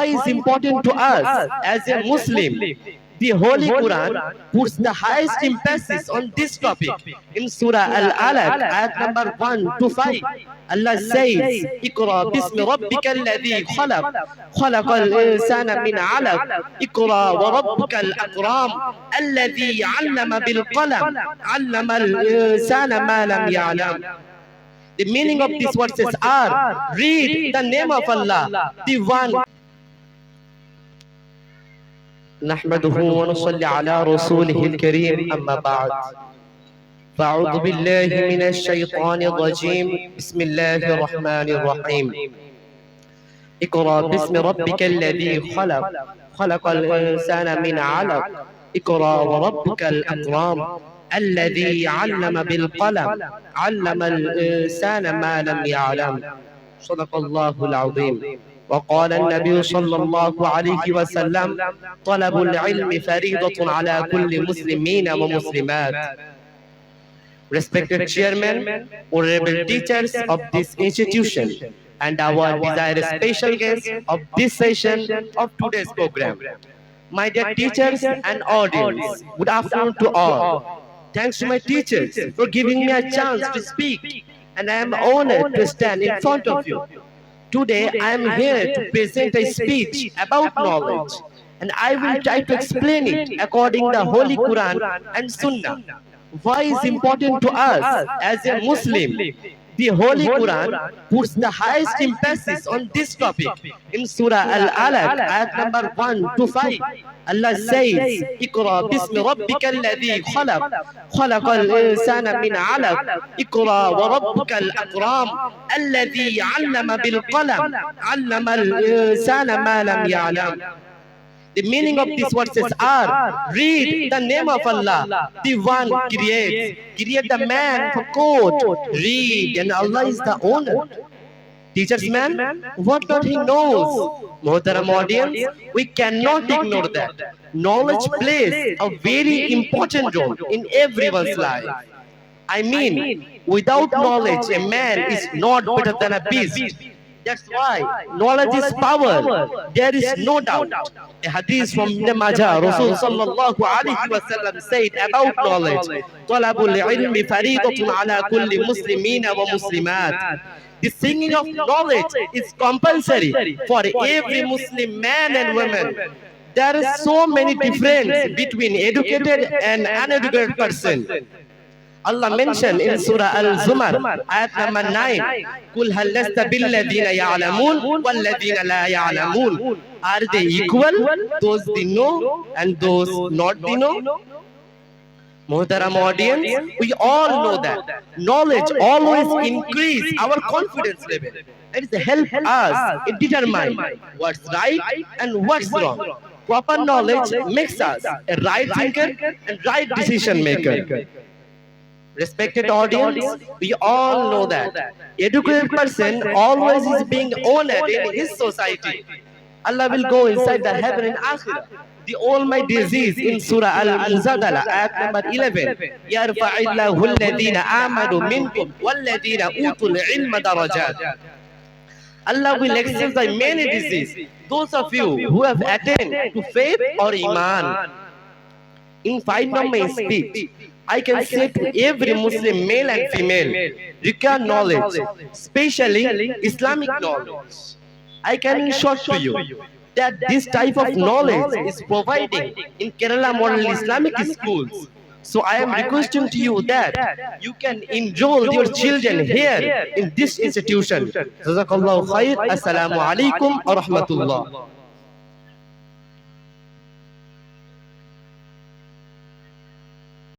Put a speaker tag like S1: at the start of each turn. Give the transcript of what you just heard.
S1: is important to us as a Muslim. The Holy Quran puts the highest emphasis on this topic in Surah Al-Alaq, ayat number 1 to 5. Allah says, "Iqra bismi rabbika alladhi khalaq, khalaqal insana min 'alaq, Iqra wa rabbukal akram, alladhi 'allama bil qalam, 'allama al-insana ma lam ya'lam." The meaning of these verses are: read the name of Allah, the one. نحمده ونصلي على رسوله الكريم أما بعد فأعوذ بالله من الشيطان الرجيم بسم الله الرحمن الرحيم اقرأ باسم ربك الذي خلق خلق الإنسان من علق اقرأ وربك الأكرم الذي علم بالقلم علم الإنسان ما لم يعلم صدق الله العظيم. وقال النبي صلى الله عليه وسلم طلب العلم فريضة على كل مسلمين ومسلمات. Respected chairman, honorable teachers of this institution, and our desired special guests of this session of today's program. My dear teachers and audience, good afternoon to all. Thanks to my teachers for giving me a chance to speak, and I am honored to stand in front of you. Today I am here to present a speech about knowledge, and I will try to explain it according to the Holy Quran and Sunnah. Why is important to us as a Muslim? The Holy Quran puts the highest emphasis on this topic in Surah Al-Alaq, ayat number 1 to 5. Allah says, "Iqra bismi rabbika alladhi khalaq, khalaqal insana min 'alaq, Iqra wa rabbukal akram, alladhi 'allama bil qalam, 'allama al insana ma lam ya'lam." The meaning of these verses are: read the name of Allah, the one create the man for code. Read, and Allah is the owner. Teachers man, what not he knows. Muhtaram audience, we cannot ignore that. Knowledge plays a very important role in everyone's life. I mean, without knowledge, a man is not better than a beast. That's why knowledge is power. There is no doubt. A hadith from Ibn Majah, Rasul sallallahu alaihi wasallam said about knowledge, "Talabul ilmi faridatun ala kulli muslimina wa muslimat." The singing of knowledge is compulsory for every Muslim man and woman. There is so many difference between educated and uneducated person. Allah mentioned in Surah Al-Zumar, ayat number 9, "Qul hal lasta billadhina ya'lamun walladhina la ya'lamun." Are they equal? Those they know and those not they know? Muhtaram audience, we all know that knowledge always increase our confidence level. It is help us determine what's right and what's wrong. Proper knowledge makes us a right thinker and right decision maker. Respected audience, we all know that educated person always is being honored in his society. Allah will go inside the heaven and akhirah. The Almighty disease in Surah Al-Muzadala, ayat number 11, "Yarfa'illahu alladhina amanu minkum walladhina utul ilma darajat." Allah will accept the many disease, those of you who have attained to faith or iman. In final of my speech, I can say to every Muslim male and female, require knowledge, especially Islamic knowledge. I can ensure to you that this type of knowledge is providing in Kerala Model Islamic schools. So I am requesting to you that you can enroll your children here in this institution. Jazakallahu khair. Assalamu alaikum wa rahmatullah.